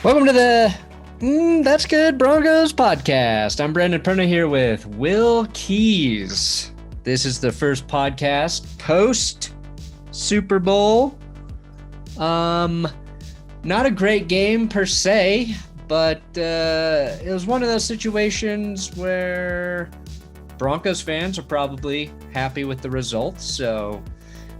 Welcome to the That's Good Broncos podcast. I'm Brandon Perna here with Will Keys. This is the first podcast post Super Bowl. Not a great game per se, but it was one of those situations where Broncos fans are probably happy with the results, so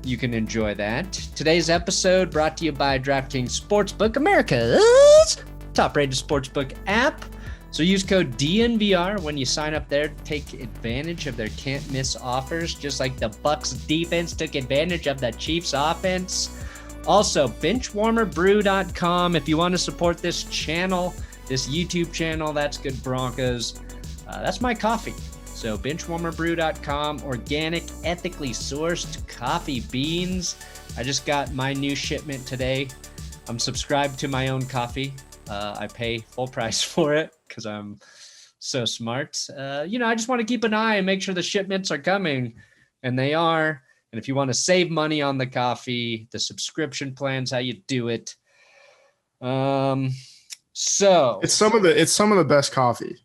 you can enjoy that. Today's episode brought to you by DraftKings Sportsbook, America's top-rated sportsbook app. So use code DNVR when you sign up there to take advantage of their can't-miss offers, just like the Bucs defense took advantage of the Chiefs offense. Also, benchwarmerbrew.com if you want to support this channel, this YouTube channel, That's Good Broncos. That's my coffee. So benchwarmerbrew.com, organic, ethically sourced coffee beans. I just got my new shipment today. I'm subscribed to my own coffee. I pay full price for it because I'm so smart. I just want to keep an eye and make sure the shipments are coming, and they are. And if you want to save money on the coffee, the subscription plan's how you do it. So it's some of the best coffee.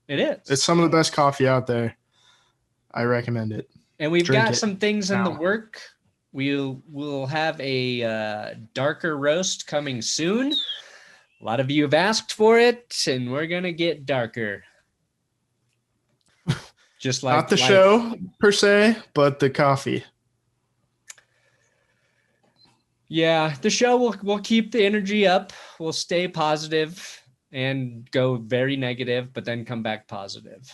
It is. It's some of the best coffee out there. I recommend it. And we've got some things in the work. We'll have a darker roast coming soon. A lot of you have asked for it, and we're going to get darker. Just like not the show per se, but the coffee. Yeah, the show will keep the energy up. We'll stay positive and go very negative, but then come back positive.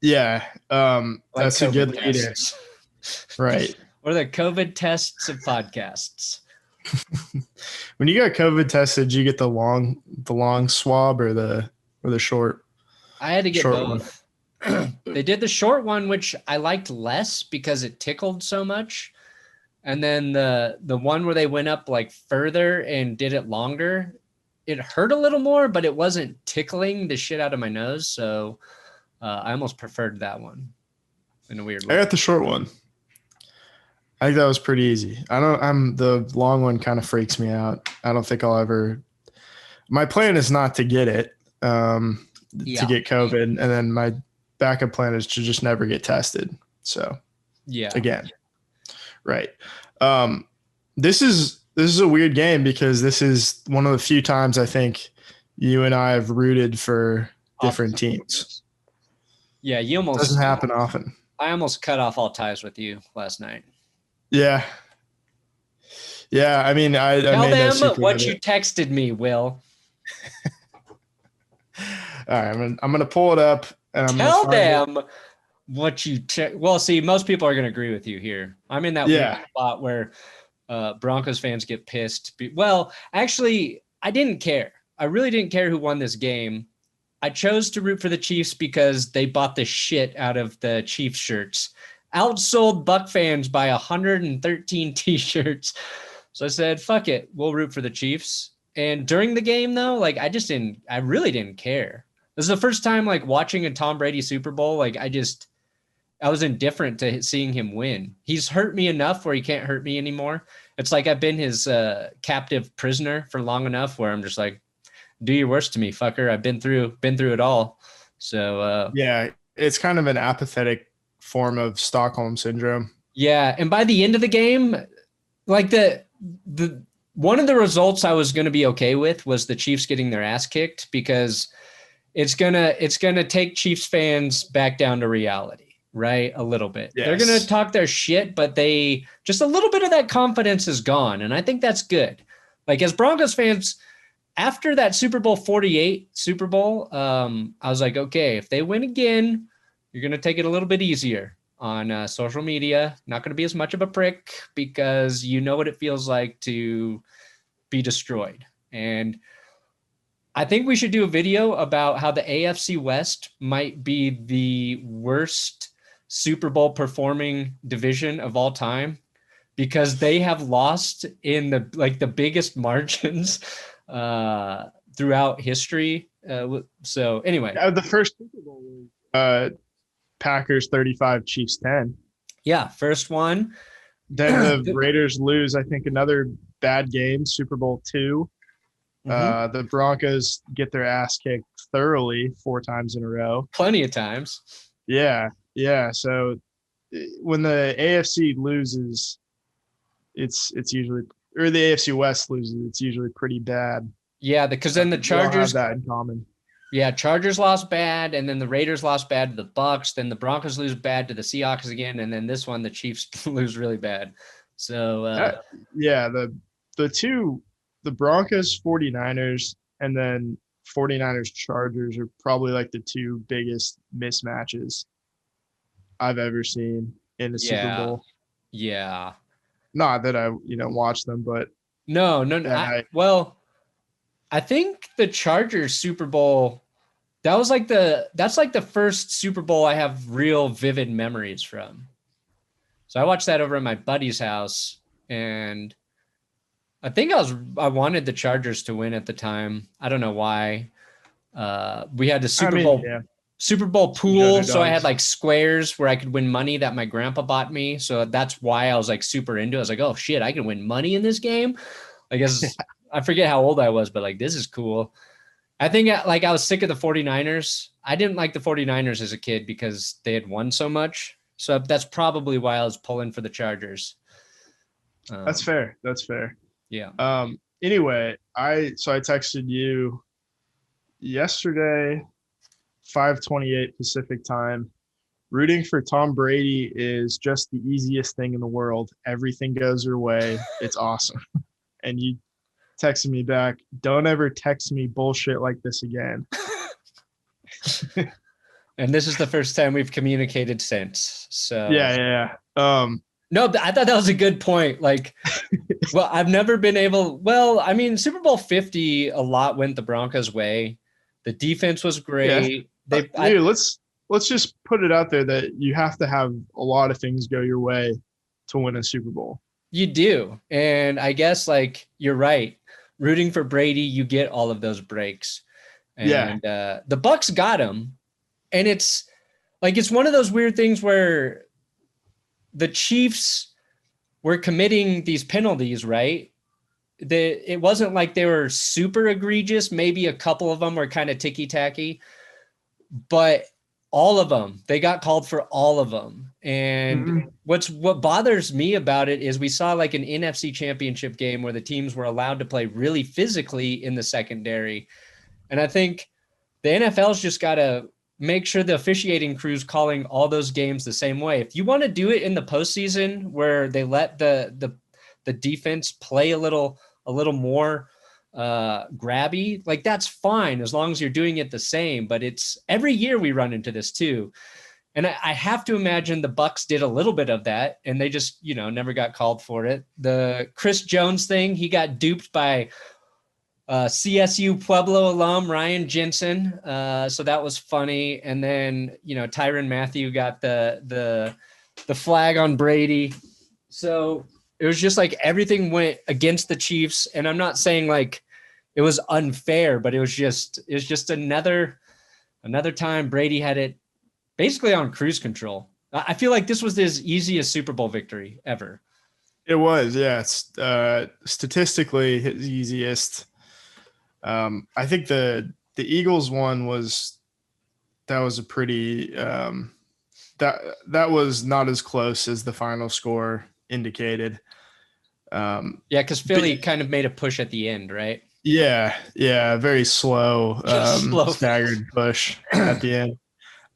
Yeah, that's a good leader. Right. Or the COVID tests of podcasts. When you got COVID tested, did you get the long swab or the short? I had to get both. They did the short one, which I liked less because it tickled so much. And then the one where they went up like further and did it longer, it hurt a little more, but it wasn't tickling the shit out of my nose. So I almost preferred that one in a weird way. I got the short one. I think that was pretty easy. The long one kind of freaks me out. I don't think I'll ever. My plan is not to get it, to get COVID. And then my backup plan is to just never get tested. So yeah, again, right. This is a weird game because this is one of the few times I think you and I have rooted for different teams. Yeah, you almost doesn't happen often. I almost cut off all ties with you last night. Yeah. Yeah, I mean, I tell them what you texted me, Will. All right, I'm gonna pull it up and I'm tell them what you well, see, most people are gonna agree with you here. I'm in that weird spot where Broncos fans get pissed. Well, actually, I didn't care. I really didn't care who won this game. I chose to root for the Chiefs because they bought the shit out of the Chiefs shirts. Outsold Buck fans by 113 t-shirts. So I said, fuck it. We'll root for the Chiefs. And during the game, though, I really didn't care. This is the first time, watching a Tom Brady Super Bowl. I was indifferent to seeing him win. He's hurt me enough where he can't hurt me anymore. It's like I've been his captive prisoner for long enough where I'm just like, do your worst to me, fucker. I've been through it all. So yeah, it's kind of an apathetic form of Stockholm syndrome. Yeah, and by the end of the game, the one of the results I was going to be okay with was the Chiefs getting their ass kicked because it's gonna take Chiefs fans back down to reality, right? A little bit. Yes. They're gonna talk their shit, but just a little bit of that confidence is gone, and I think that's good. As Broncos fans, after that Super Bowl 48 Super Bowl, I was like, okay, if they win again, you're going to take it a little bit easier on social media. Not going to be as much of a prick because you know what it feels like to be destroyed. And I think we should do a video about how the AFC West might be the worst Super Bowl performing division of all time because they have lost in the biggest margins throughout history. So anyway, the first Super Bowl was Packers 35, Chiefs 10. Yeah, first one. Then the Raiders lose, I think, another bad game, Super Bowl 2. The Broncos get their ass kicked thoroughly 4 times in a row. Plenty of times. Yeah. So when the AFC loses, it's usually, or the AFC West loses, it's usually pretty bad. Yeah, because then the We all have Chargers that in common. Yeah, Chargers lost bad, and then the Raiders lost bad to the Bucks. Then the Broncos lose bad to the Seahawks again, and then this one the Chiefs lose really bad. So the Broncos 49ers and then 49ers Chargers are probably like the 2 biggest mismatches I've ever seen in the Super Bowl. Yeah. Not that I watch them, but no. I think the Chargers Super Bowl, that's like the first Super Bowl I have real vivid memories from. So I watched that over at my buddy's house, and I think I wanted the Chargers to win at the time. I don't know why. We had the Super Bowl pool, so I had like squares where I could win money that my grandpa bought me. So that's why I was like super into it. I was like, oh shit, I can win money in this game. I guess I forget how old I was, but like, this is cool. I think I was sick of the 49ers. I didn't like the 49ers as a kid because they had won so much. So that's probably why I was pulling for the Chargers. That's fair. Yeah. Anyway, I texted you yesterday, 5:28 Pacific time. Rooting for Tom Brady is just the easiest thing in the world. Everything goes your way. It's awesome. And you texted me back, don't ever text me bullshit like this again. And this is the first time we've communicated since. So yeah. No, I thought that was a good point. Like, well, I've never been able. Well, I mean, Super Bowl 50, a lot went the Broncos' way. The defense was great. Yeah. Let's just put it out there that you have to have a lot of things go your way to win a Super Bowl. You do, and I guess like you're right. Rooting for Brady, you get all of those breaks. And the Bucks got him, and it's one of those weird things where the Chiefs were committing these penalties, right? It wasn't like they were super egregious. Maybe a couple of them were kind of ticky-tacky, but all of them, they got called for all of them. And what bothers me about it is we saw like an NFC championship game where the teams were allowed to play really physically in the secondary. And I think the NFL's just got to make sure the officiating crew's calling all those games the same way. If you want to do it in the postseason where they let the defense play a little more grabby, like that's fine as long as you're doing it the same. But it's every year we run into this too. And I have to imagine the Bucks did a little bit of that and they just, never got called for it. The Chris Jones thing, he got duped by CSU Pueblo alum Ryan Jensen. So that was funny. And then, Tyrann Mathieu got the flag on Brady. So it was just like everything went against the Chiefs. And I'm not saying like it was unfair, but it was just another time Brady had it basically on cruise control. I feel like this was his easiest Super Bowl victory ever. It was, yeah. It's statistically his easiest. I think the Eagles one was a pretty that was not as close as the final score indicated. Because Philly kind of made a push at the end, right? Yeah, very slow, staggered push at the end.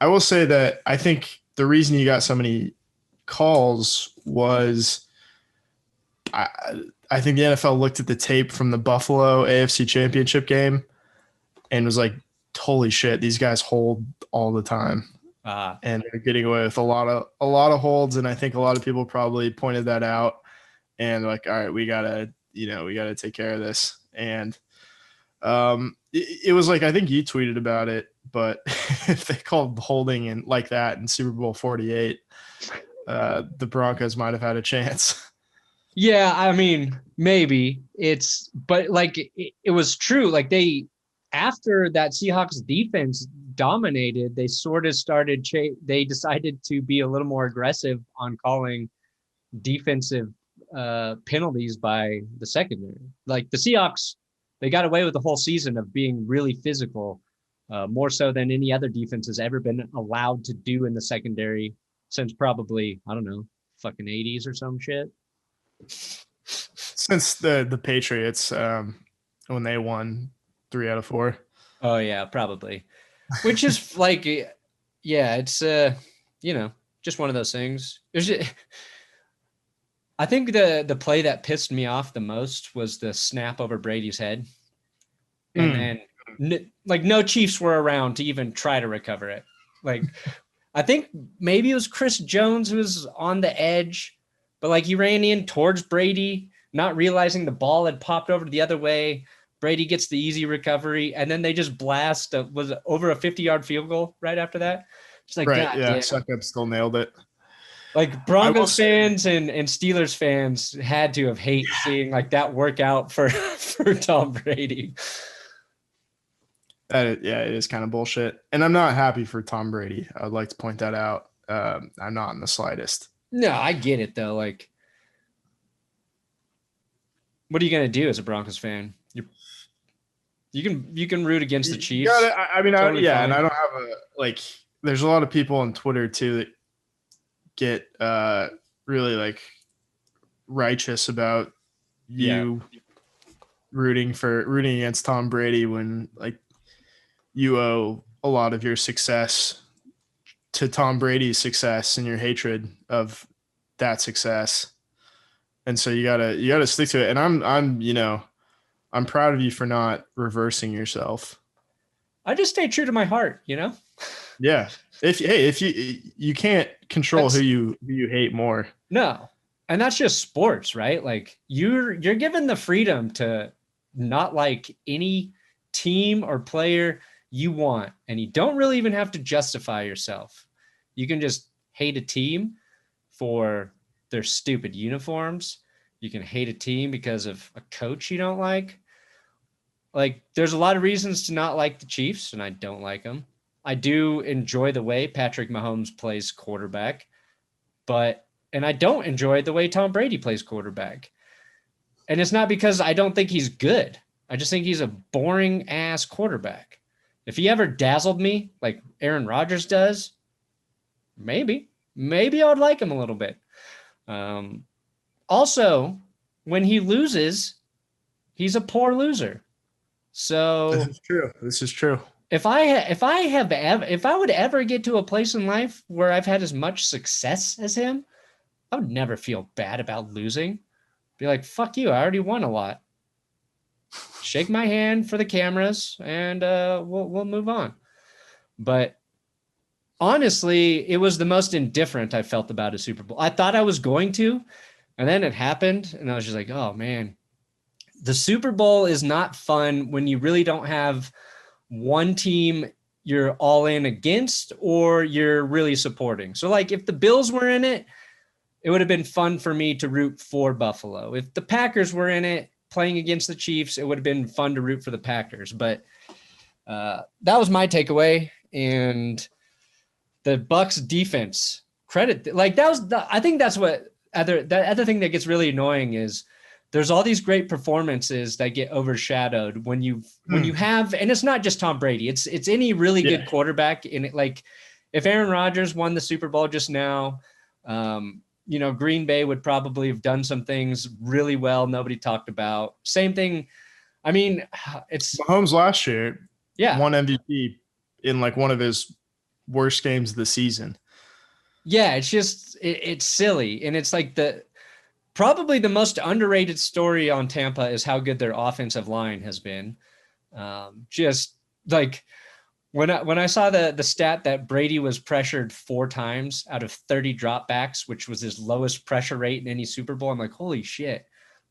I will say that I think the reason you got so many calls was I think the NFL looked at the tape from the Buffalo AFC Championship game and was like, holy shit, these guys hold all the time. And they're getting away with a lot of holds. And I think a lot of people probably pointed that out and like, all right, we gotta take care of this. And it was like, I think you tweeted about it, but if they called holding and like that in Super Bowl 48, the Broncos might have had a chance. Yeah, I mean, maybe but like it was true. Like after that Seahawks defense dominated, they sort of they decided to be a little more aggressive on calling defensive penalties by the secondary. Like the Seahawks they got away with the whole season of being really physical, more so than any other defense has ever been allowed to do in the secondary since probably, I don't know, fucking 80s or some shit. Since the Patriots, when they won 3 out of 4. Oh yeah, probably. Which is like, yeah, it's just one of those things. I think the play that pissed me off the most was the snap over Brady's head, and then no Chiefs were around to even try to recover it. Like, I think maybe it was Chris Jones who was on the edge, but like he ran in towards Brady, not realizing the ball had popped over the other way. Brady gets the easy recovery, and then they just blast was it over a 50-yard field goal right after that. It's like, right, God, yeah, Suckup still nailed it. Like Broncos fans and Steelers fans had to have hate seeing like that work out for Tom Brady. It is kind of bullshit. And I'm not happy for Tom Brady. I would like to point that out. I'm not in the slightest. No, I get it though. Like, what are you gonna do as a Broncos fan? You can root against the Chiefs. And I don't have there's a lot of people on Twitter too that get really like righteous about you rooting against Tom Brady when like you owe a lot of your success to Tom Brady's success and your hatred of that success. And so you gotta stick to it. And I'm proud of you for not reversing yourself. I just stay true to my heart, Yeah. If you can't control who you hate more. No. And that's just sports, right? Like you're given the freedom to not like any team or player you want, and you don't really even have to justify yourself. You can just hate a team for their stupid uniforms. You can hate a team because of a coach you don't like. Like there's a lot of reasons to not like the Chiefs, and I don't like them. I do enjoy the way Patrick Mahomes plays quarterback, and I don't enjoy the way Tom Brady plays quarterback. And it's not because I don't think he's good. I just think he's a boring ass quarterback. If he ever dazzled me like Aaron Rodgers does, maybe I would like him a little bit. Also, when he loses, he's a poor loser. So This is true. If I would ever get to a place in life where I've had as much success as him, I would never feel bad about losing. Be like, fuck you, I already won a lot. Shake my hand for the cameras, and we'll move on. But honestly, it was the most indifferent I felt about a Super Bowl. I thought I was going to, and then it happened, and I was just like, oh man. The Super Bowl is not fun when you really don't have one team you're all in against or you're really supporting. So like if the Bills were in it, it would have been fun for me to root for Buffalo. If the Packers were in it playing against the Chiefs, it would have been fun to root for the Packers. But that was my takeaway. And the Bucs defense credit, like that was, I think that's what the other thing that gets really annoying is there's all these great performances that get overshadowed when you have, and it's not just Tom Brady. It's any really good quarterback in it. Like if Aaron Rodgers won the Super Bowl just now, Green Bay would probably have done some things really well. Nobody talked about. Same thing. I mean, it's Mahomes last year. Yeah. Won MVP in like one of his worst games of the season. Yeah. It's just, it's silly. And it's like probably the most underrated story on Tampa is how good their offensive line has been. Just like when I saw the stat that Brady was pressured 4 times out of 30 dropbacks, which was his lowest pressure rate in any Super Bowl, I'm like, holy shit.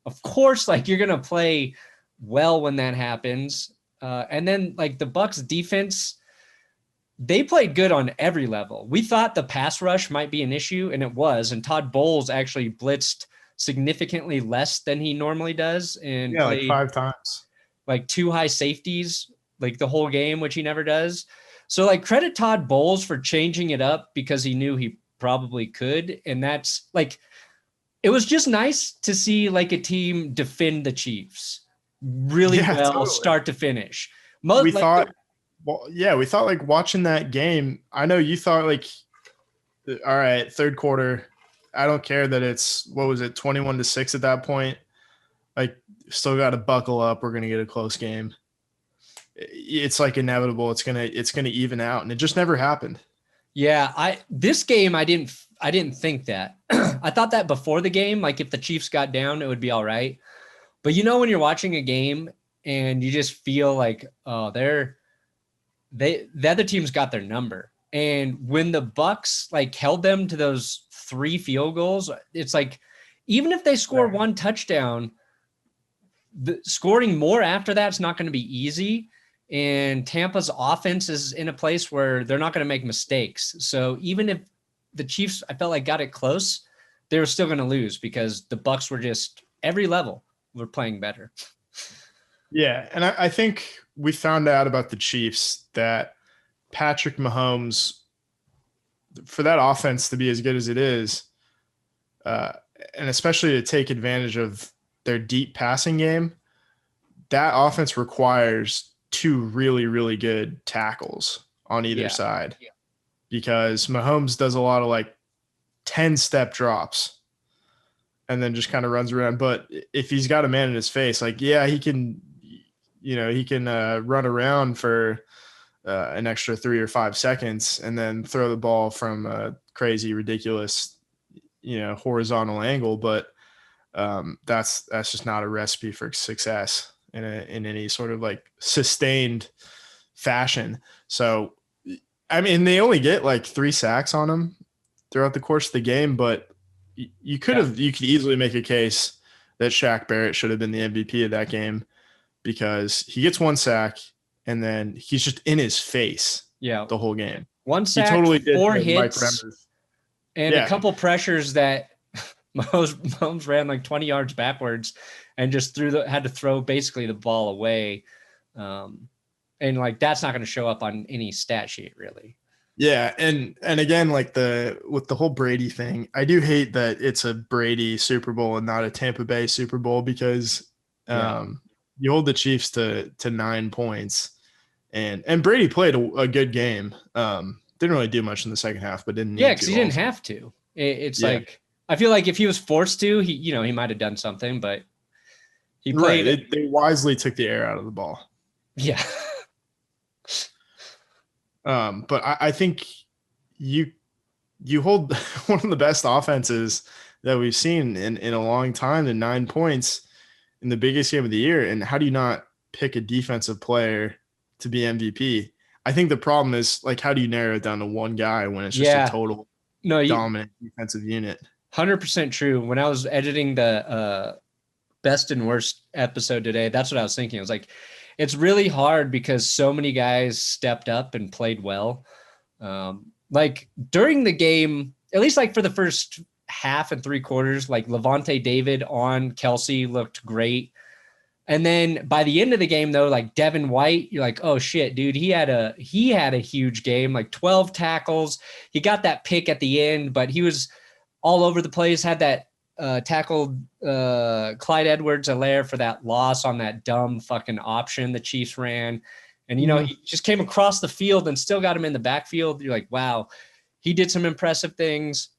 Of course, like you're going to play well when that happens. And then like the Bucs defense, they played good on every level. We thought the pass rush might be an issue, and it was. And Todd Bowles actually blitzed significantly less than he normally does, and like 5 times, like 2 high safeties, like the whole game, which he never does. So like credit Todd Bowles for changing it up because he knew he probably could. And that's like, it was just nice to see like a team defend the Chiefs. really well, totally. Start to finish. We thought like watching that game. I know you thought like, all right, third quarter. I don't care that it's 21-6 at that point. Like, still got to buckle up. We're gonna get a close game. It's like inevitable. It's gonna even out, and it just never happened. Yeah, this game I didn't think that. I thought that before the game, like if the Chiefs got down, it would be all right. But when you're watching a game and you just feel like, oh, the other team's got their number. And when the Bucs like held them to those 3 field goals, it's like, even if they score one touchdown, scoring more after that's not going to be easy. And Tampa's offense is in a place where they're not going to make mistakes. So even if the Chiefs, I felt like, got it close, they were still going to lose because the Bucs were just every level were playing better. Yeah. And I think we found out about the Chiefs that Patrick Mahomes, for that offense to be as good as it is, and especially to take advantage of their deep passing game, that offense requires 2 really, really good tackles on either side, because Mahomes does a lot of like 10-step drops and then just kind of runs around. But if he's got a man in his face, like, he can run around for an extra 3 or 5 seconds and then throw the ball from a crazy, ridiculous, horizontal angle. But that's just not a recipe for success in any sort of like sustained fashion. So, I mean, they only get like 3 sacks on him throughout the course of the game, but you could easily make a case that Shaq Barrett should have been the MVP of that game, because he gets 1 sack and then he's just in his face the whole game. 1 sack, totally 4 hits, and a couple pressures that Mahomes ran like 20 yards backwards and just had to throw basically the ball away. And like, that's not going to show up on any stat sheet really. Yeah. And again, like with the whole Brady thing, I do hate that it's a Brady Super Bowl and not a Tampa Bay Super Bowl, because you hold the Chiefs to 9 points, and Brady played a good game. Didn't really do much in the second half, but didn't need to. Yeah, because he didn't have to. It's like, I feel like if he was forced to, he might have done something, but he played. Right. They wisely took the air out of the ball. Yeah. But I think you hold one of the best offenses that we've seen in a long time to 9 points in the biggest game of the year. And how do you not pick a defensive player to be MVP? I think the problem is, like, how do you narrow it down to one guy when it's just a total dominant defensive unit? 100% true. When I was editing the best and worst episode today, that's what I was thinking. I was like, it's really hard because so many guys stepped up and played well. Like during the game, at least like for the first half and 3 quarters, like Levante David on Kelsey looked great. And then by the end of the game, though, like Devin White, you're like, oh shit, dude, he had a huge game, like 12 tackles. He got that pick at the end, but he was all over the place. Had that tackled Clyde Edwards-Helaire for that loss on that dumb fucking option the Chiefs ran. And, he just came across the field and still got him in the backfield. You're like, wow, he did some impressive things.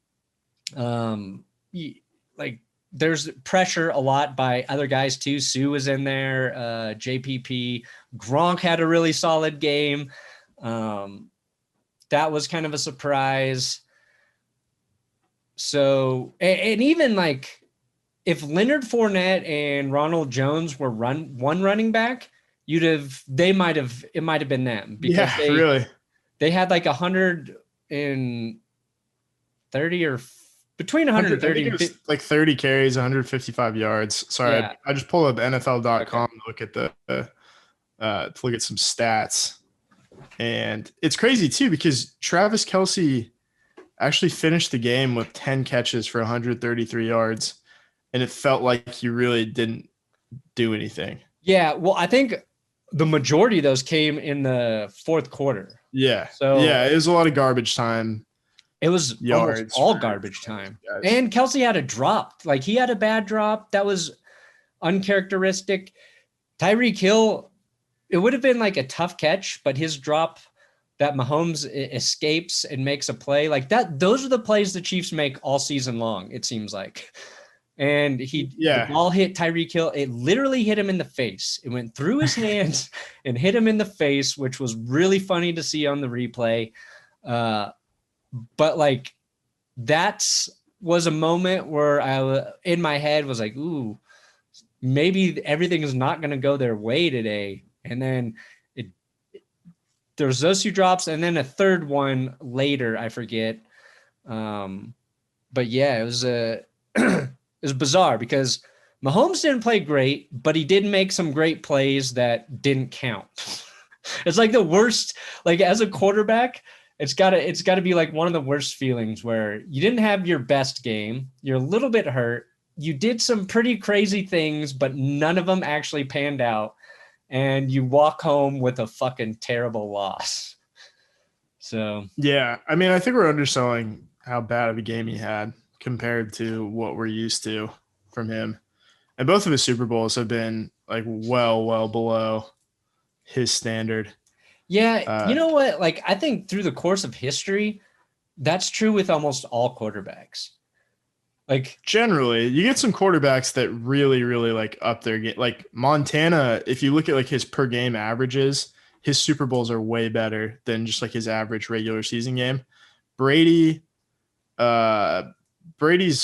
There's pressure a lot by other guys too. Sue was in there. JPP. Gronk had a really solid game. That was kind of a surprise. So, and even like if Leonard Fournette and Ronald Jones were one running back, it might have been them, because they had like 130 or between 130 and like 30 carries, 155 yards. Sorry, I just pulled up NFL.com to look at to look at some stats, and it's crazy too because Travis Kelce actually finished the game with 10 catches for 133 yards, and it felt like he really didn't do anything. Yeah, well, I think the majority of those came in the fourth quarter. Yeah, so it was a lot of garbage time. It was almost all garbage time. And Kelce had a drop. Like, he had a bad drop that was uncharacteristic. Tyreek Hill, it would have been like a tough catch, but his drop that Mahomes escapes and makes a play like that. Those are the plays the Chiefs make all season long, it seems like. And the ball hit Tyreek Hill. It literally hit him in the face. It went through his hands and hit him in the face, which was really funny to see on the replay. But like, was a moment where in my head was like, ooh, maybe everything is not going to go their way today. And then there's those two drops, and then a third one later, I forget. But yeah, it was it was bizarre because Mahomes didn't play great, but he did make some great plays that didn't count. It's like the worst, like as a quarterback, it's gotta be like one of the worst feelings where you didn't have your best game. You're a little bit hurt. You did some pretty crazy things, but none of them actually panned out. And you walk home with a fucking terrible loss. So yeah, I mean, I think we're underselling how bad of a game he had compared to what we're used to from him. And both of his Super Bowls have been like well below his standard. Yeah, you know what? Like, I think through the course of history, that's true with almost all quarterbacks. Like, generally, you get some quarterbacks that really like up their game. Like Montana, if you look at like his per game averages, his Super Bowls are way better than just like his average regular season game. Brady's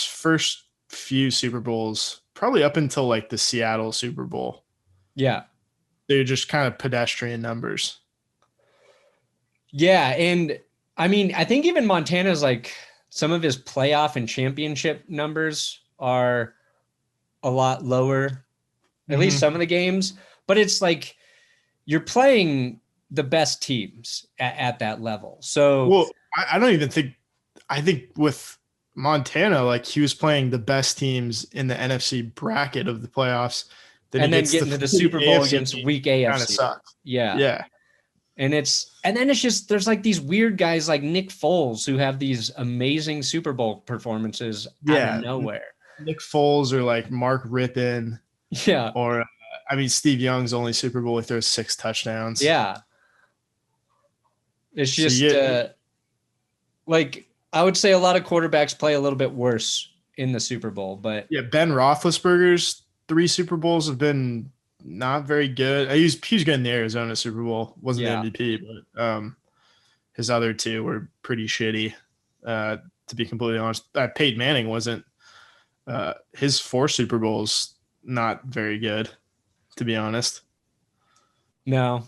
first few Super Bowls, probably up until like the Seattle Super Bowl. Yeah. They're just kind of pedestrian numbers. Yeah. And I mean, I think even Montana's like some of his playoff and championship numbers are a lot lower, at least some of the games. But it's like you're playing the best teams at that level. So, well, I don't even think – I think with Montana, like he was playing the best teams in the NFC bracket of the playoffs. And then getting to the Super Bowl AFC against weak AFC. Kind of sucks. Yeah. Yeah. And then it's just, there's like these weird guys like Nick Foles who have these amazing Super Bowl performances out of nowhere. Nick Foles or like Mark Rippon. Yeah. Or, I mean, Steve Young's only Super Bowl, he throws 6 touchdowns. Yeah. It's just like, I would say a lot of quarterbacks play a little bit worse in the Super Bowl, but yeah, Ben Roethlisberger's 3 Super Bowls have been not very good. He's good in the Arizona Super Bowl. Wasn't the MVP, but his other 2 were pretty shitty. To be completely honest, Peyton Manning wasn't. His 4 Super Bowls not very good, to be honest. No.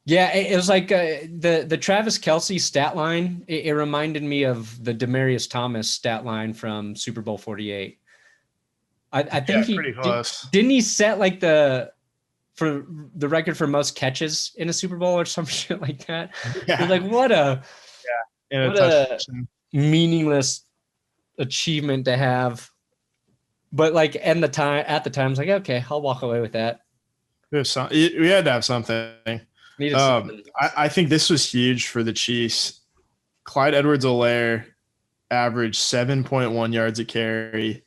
Yeah, it was like the Travis Kelce stat line. It reminded me of the Demaryius Thomas stat line from Super Bowl 48. I think he pretty close. Didn't he set like the record for most catches in a Super Bowl or some shit like that? Yeah. Like what a meaningless achievement to have. But like at the time, I was like, okay, I'll walk away with that. We had to have something. I think this was huge for the Chiefs. Clyde Edwards-Helaire averaged 7.1 yards a carry,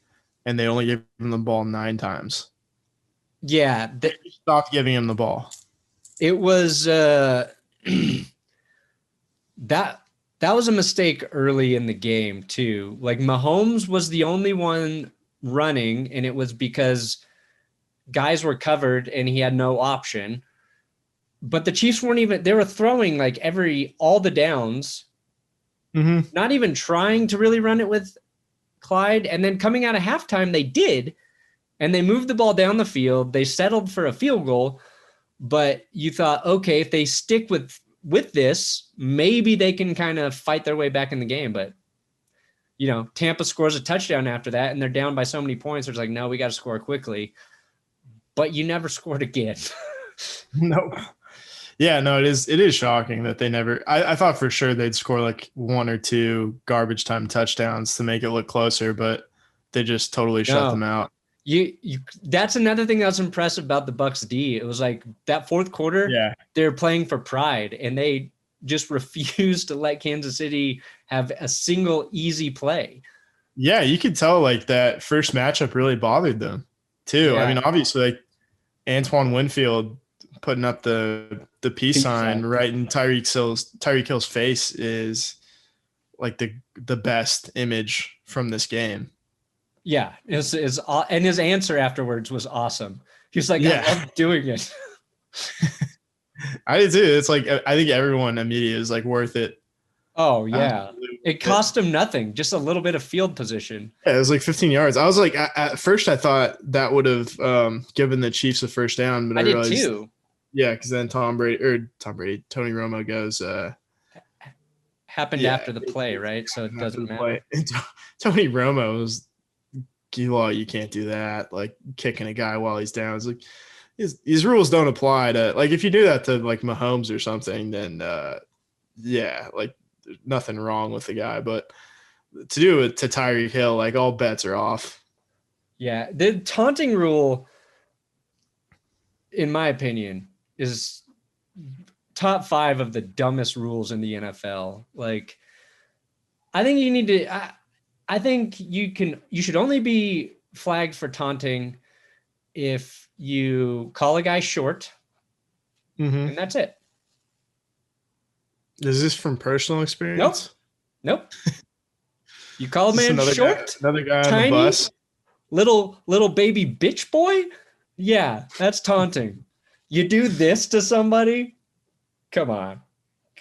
and they only gave him the ball 9 times. Yeah. They stopped giving him the ball. It was that was a mistake early in the game too. Like Mahomes was the only one running, and it was because guys were covered and he had no option. But the Chiefs they were throwing like all the downs, not even trying to really run it with Clyde. And then coming out of halftime, they did, and they moved the ball down the field. They settled for a field goal, but you thought, okay, if they stick with this, maybe they can kind of fight their way back in the game. But, Tampa scores a touchdown after that, and they're down by so many points. It's like, no, we got to score quickly. But you never scored again. Nope. Yeah, no, it is shocking that they never – I thought for sure they'd score like 1 or 2 garbage time touchdowns to make it look closer, but they just totally shut them out. That's another thing that was impressive about the Bucs D. It was like that fourth quarter, they're playing for pride, and they just refused to let Kansas City have a single easy play. Yeah, you could tell like that first matchup really bothered them too. Yeah. I mean, obviously like Antoine Winfield putting up the peace sign right in Tyreek Hill's face is like the best image from this game. Yeah, and his answer afterwards was awesome. He's like, I love doing it. I did too. It's like I think everyone immediately is like worth it. Oh yeah, it cost him nothing, just a little bit of field position. Yeah, it was like 15 yards. I was like, at first I thought that would have given the Chiefs a first down, but I realized, did too. Yeah, because then Tony Romo goes. Happened after the play, right? So it doesn't matter. Tony Romo was, you can't do that. Like kicking a guy while he's down. It's like these rules don't apply to, like, if you do that to like Mahomes or something, then like there's nothing wrong with the guy. But to do it to Tyreek Hill, like all bets are off. Yeah, the taunting rule, in my opinion, is top 5 of the dumbest rules in the NFL. Like, I think you need to. I think you should only be flagged for taunting if you call a guy short, and that's it. Is this from personal experience? Nope. You call a man short, another guy tiny, on the bus, little baby bitch boy. Yeah, that's taunting. You do this to somebody? Come on.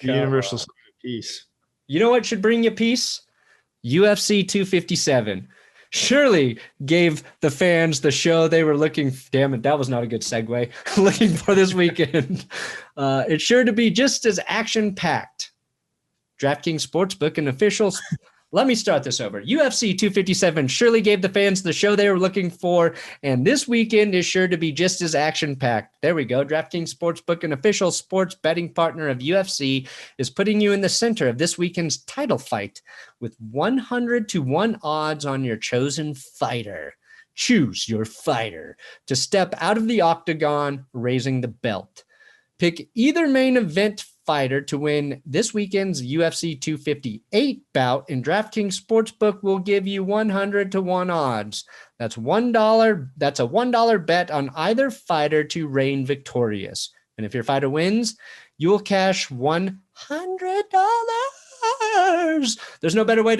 Universal peace. You know what should bring you peace? UFC 257. Surely gave the fans the show they were looking. Damn it, that was not a good segue. Looking for this weekend. It's sure to be just as action-packed. DraftKings Sportsbook and officials. Let me start this over. UFC 257 surely gave the fans the show they were looking for, and this weekend is sure to be just as action-packed. There we go. DraftKings Sportsbook, an official sports betting partner of UFC, is putting you in the center of this weekend's title fight with 100-1 odds on your chosen fighter. Choose your fighter to step out of the octagon, raising the belt. Pick either main event fighter to win this weekend's UFC 258 bout, and DraftKings Sportsbook will give you 100-1 odds. That's $1. That's a $1 bet on either fighter to reign victorious. And if your fighter wins, you will cash $100. There's no better way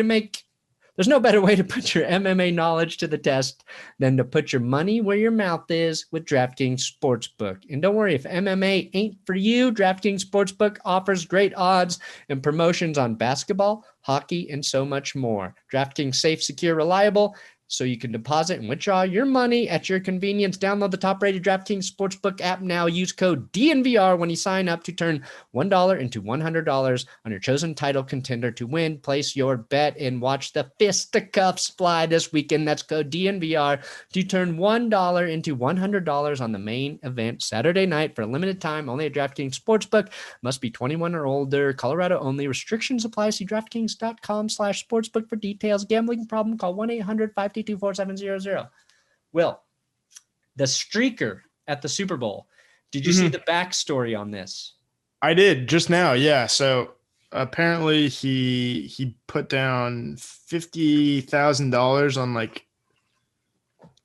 to put your MMA knowledge to the test than to put your money where your mouth is with DraftKings Sportsbook. And don't worry, if MMA ain't for you, DraftKings Sportsbook offers great odds and promotions on basketball, hockey, and so much more. DraftKings safe, secure, reliable, so you can deposit and withdraw your money at your convenience. Download the top-rated DraftKings Sportsbook app now. Use code DNVR when you sign up to turn $1 into $100 on your chosen title contender to win. Place your bet and watch the fisticuffs fly this weekend. That's code DNVR to turn $1 into $100 on the main event Saturday night for a limited time. Only at DraftKings Sportsbook. Must be 21 or older. Colorado only. Restrictions apply. See DraftKings.com/sportsbook for details. Gambling problem? Call 1-800-522-4700. Will, the streaker at the Super Bowl, did you see the backstory on this? I did just now. Yeah. So apparently he put down $50,000 on like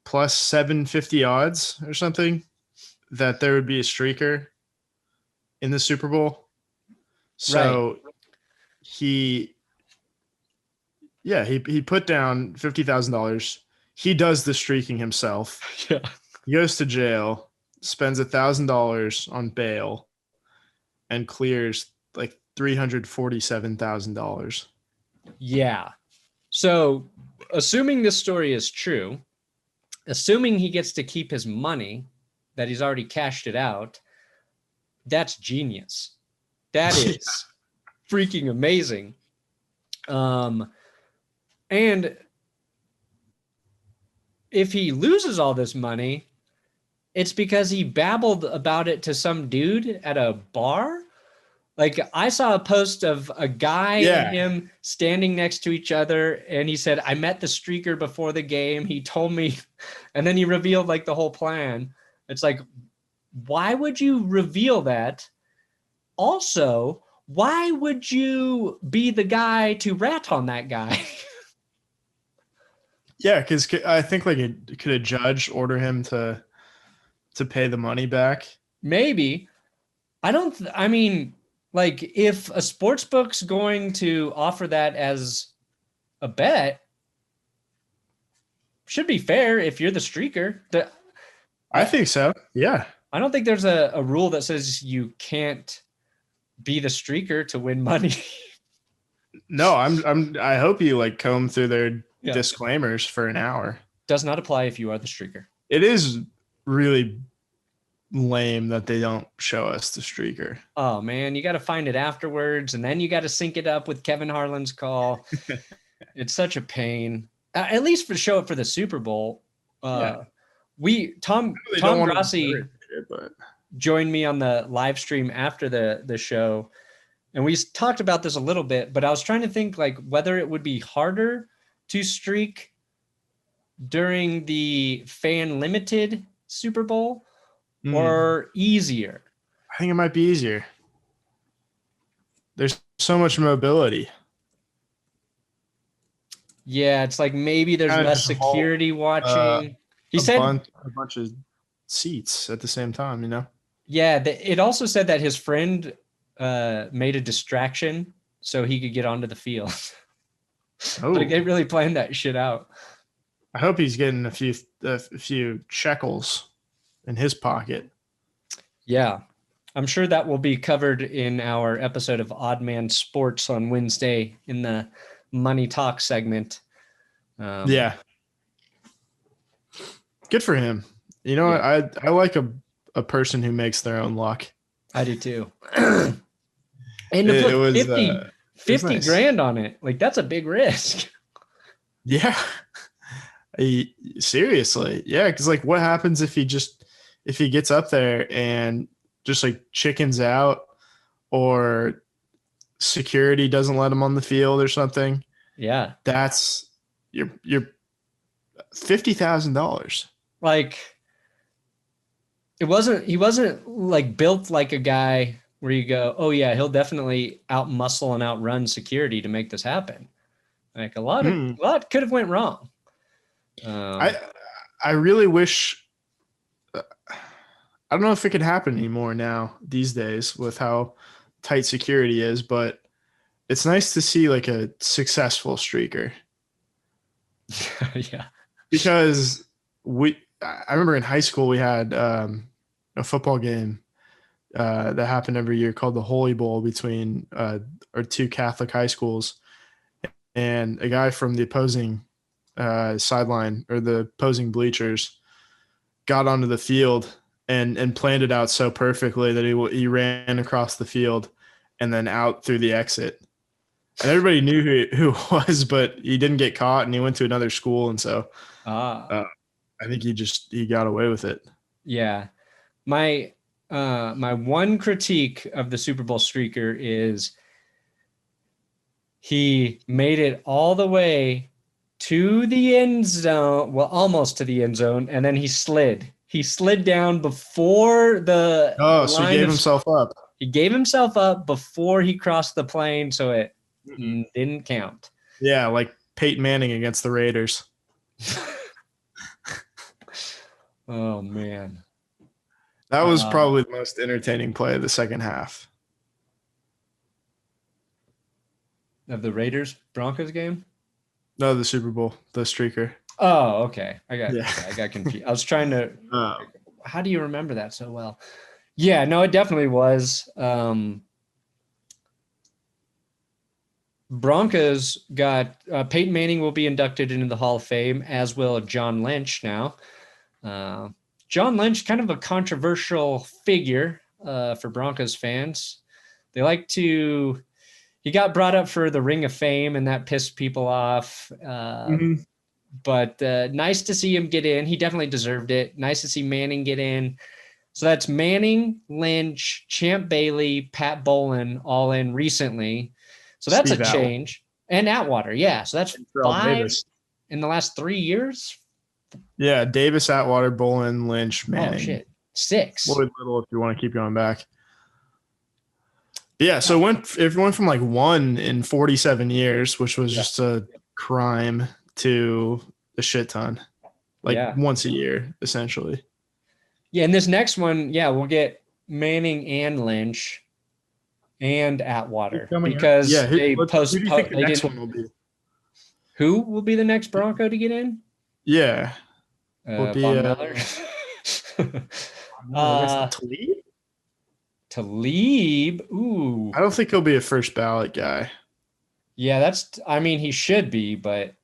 plus 750 odds or something that there would be a streaker in the Super Bowl. So he put down $50,000. He does the streaking himself. Yeah. He goes to jail, spends $1,000 on bail, and clears like $347,000. Yeah. So, assuming this story is true, assuming he gets to keep his money that he's already cashed it out, that's genius. That is freaking amazing. And if he loses all this money, it's because he babbled about it to some dude at a bar. Like, I saw a post of a guy and him standing next to each other, and he said, I met the streaker before the game. He told me, and then he revealed like the whole plan. It's like, why would you reveal that? Also, why would you be the guy to rat on that guy? Yeah, because I think like could a judge order him to to pay the money back. Maybe. I mean, like if a sports book's going to offer that as a bet, should be fair if you're the streaker. I think so. Yeah. I don't think there's a rule that says you can't be the streaker to win money. No, I hope you like comb through their disclaimers for an hour. Does not apply if you are the streaker. It is really lame that they don't show us the streaker. Oh man, you got to find it afterwards, and then you got to sync it up with Kevin Harlan's call. It's such a pain. At least show it for the Super Bowl. Tom Grossi joined me on the live stream after the show, and we talked about this a little bit. But I was trying to think like whether it would be harder to streak during the fan limited Super Bowl or easier. I think it might be easier. There's so much mobility. Yeah, it's like maybe there's less security watching. He said a bunch of seats at the same time, you know? Yeah, it also said that his friend made a distraction so he could get onto the field. Oh. Like they really planned that shit out. I hope he's getting a few shekels in his pocket. Yeah. I'm sure that will be covered in our episode of Odd Man Sports on Wednesday in the Money Talk segment. Yeah. Good for him. You know, yeah. I like a person who makes their own luck. I do too. And to put 50 nice. Grand on it, like that's a big risk. Yeah. Seriously. Yeah. Cause like what happens if he gets up there and just like chickens out or security doesn't let him on the field or something? Yeah. That's your $50,000. Like he wasn't like built like a guy where you go, oh yeah, he'll definitely outmuscle and outrun security to make this happen. Like a lot could have went wrong. I really wish. I don't know if it could happen anymore now these days with how tight security is, but it's nice to see like a successful streaker. Yeah, because I remember in high school we had a football game that happened every year called the Holy Bowl between our two Catholic high schools, and a guy from the opposing sideline or the opposing bleachers got onto the field and planned it out so perfectly that he ran across the field and then out through the exit. And everybody knew who it was, but he didn't get caught and he went to another school. And so I think he got away with it. Yeah. My one critique of the Super Bowl streaker is he made it all the way to the end zone, well, almost to the end zone, and then he slid. He slid down before the so he gave himself up. He gave himself up before he crossed the plane, so it didn't count. Yeah, like Peyton Manning against the Raiders. Oh, man. That was probably the most entertaining play of the second half. Of the Raiders-Broncos game? No, the Super Bowl, the streaker. Oh, okay. I got confused. I was trying to. How do you remember that so well? Yeah, no, it definitely was. Broncos got Peyton Manning will be inducted into the Hall of Fame, as will John Lynch now. John Lynch, kind of a controversial figure for Broncos fans. They like to. He got brought up for the Ring of Fame, and that pissed people off. But nice to see him get in. He definitely deserved it. Nice to see Manning get in. So that's Manning, Lynch, Champ Bailey, Pat Bowlen all in recently. So that's Steve a change. And Atwater, yeah. So that's 5 Davis in the last 3 years. Yeah, Davis, Atwater, Bowlen, Lynch, Manning. Oh, shit. 6. Lloyd Little if you want to keep going back. Yeah, so it went from like 1 in 47 years, which was just a crime, to a shit ton. Like once a year, essentially. Yeah, and this next one, yeah, we'll get Manning and Lynch and Atwater because Yeah, they who do you think the they next didn't. one will be? Who will be the next Bronco to get in? Yeah, will be Von Miller. Talib? Talib. Ooh. I don't think he'll be a first ballot guy. Yeah, I mean, he should be, but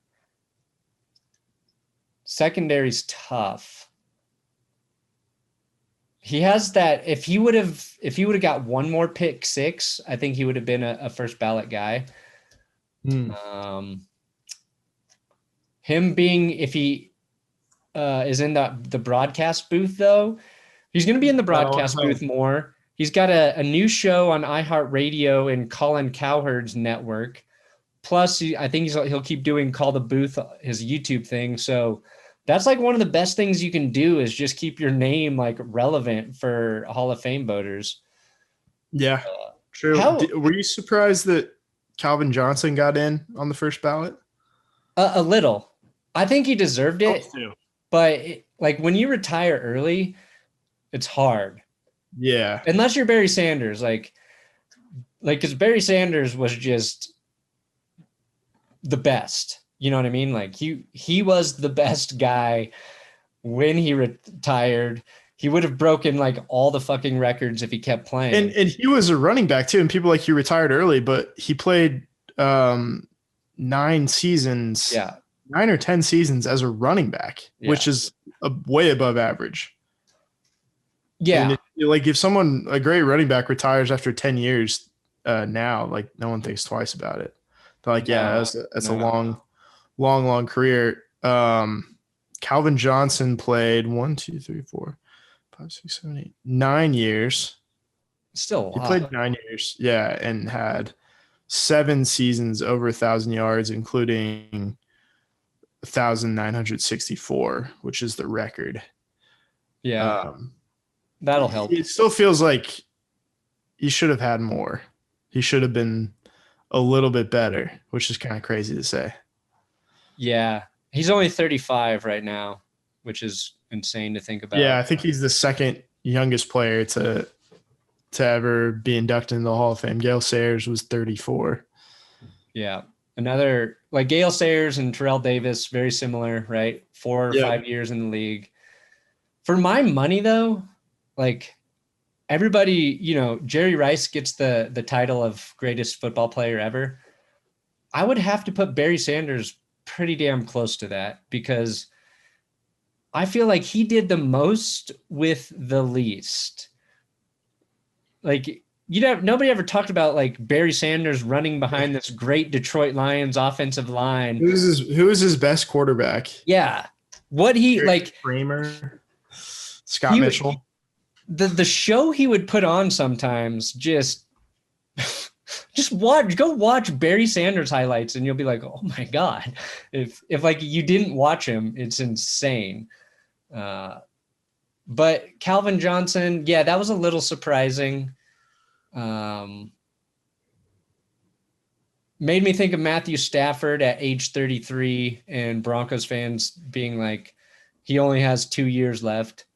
secondary's tough. He has that. If he would have got one more pick six, I think he would have been a first ballot guy. Him being, if he is in the broadcast booth, though, he's going to be in the broadcast booth more. He's got a new show on iHeartRadio and Colin Cowherd's network. Plus, I think he'll keep doing Call the Booth, his YouTube thing. So that's like one of the best things you can do is just keep your name like relevant for Hall of Fame voters. Yeah, true. Were you surprised that Calvin Johnson got in on the first ballot? A little. I think he deserved it. But like when you retire early, it's hard. Yeah. Unless you're Barry Sanders, like because Barry Sanders was just the best. You know what I mean? Like he was the best guy when he retired. He would have broken like all the fucking records if he kept playing. And he was a running back too. And people like he retired early, but he played 9 seasons. Yeah. 9 or 10 seasons as a running back, which is way above average. Yeah. And if someone, a great running back, retires after 10 years now, like no one thinks twice about it. They're like, that's a long career. Calvin Johnson played 1, 2, 3, 4, 5, 6, 7, 8, 9 years. Still a lot. He played 9 years. Yeah. And had 7 seasons over 1,000 yards, including 1,964, which is the record. Yeah. That'll help. It still feels like he should have had more. He should have been a little bit better, which is kind of crazy to say. Yeah. He's only 35 right now, which is insane to think about. Yeah, I think he's the second youngest player to ever be inducted into the Hall of Fame. Gale Sayers was 34. Yeah. Another, like Gale Sayers and Terrell Davis, very similar, right? 4 or 5 years in the league. For my money, though, like everybody, Jerry Rice gets the title of greatest football player ever. I would have to put Barry Sanders pretty damn close to that because I feel like he did the most with the least. Like, nobody ever talked about like Barry Sanders running behind this great Detroit Lions offensive line. Who is his best quarterback? Yeah. What he like Kramer, Scott Mitchell. The show he would put on sometimes just go watch Barry Sanders highlights and you'll be like, oh my God. If like you didn't watch him, it's insane. But Calvin Johnson, yeah, that was a little surprising. Made me think of Matthew Stafford at age 33 and Broncos fans being like, he only has 2 years left.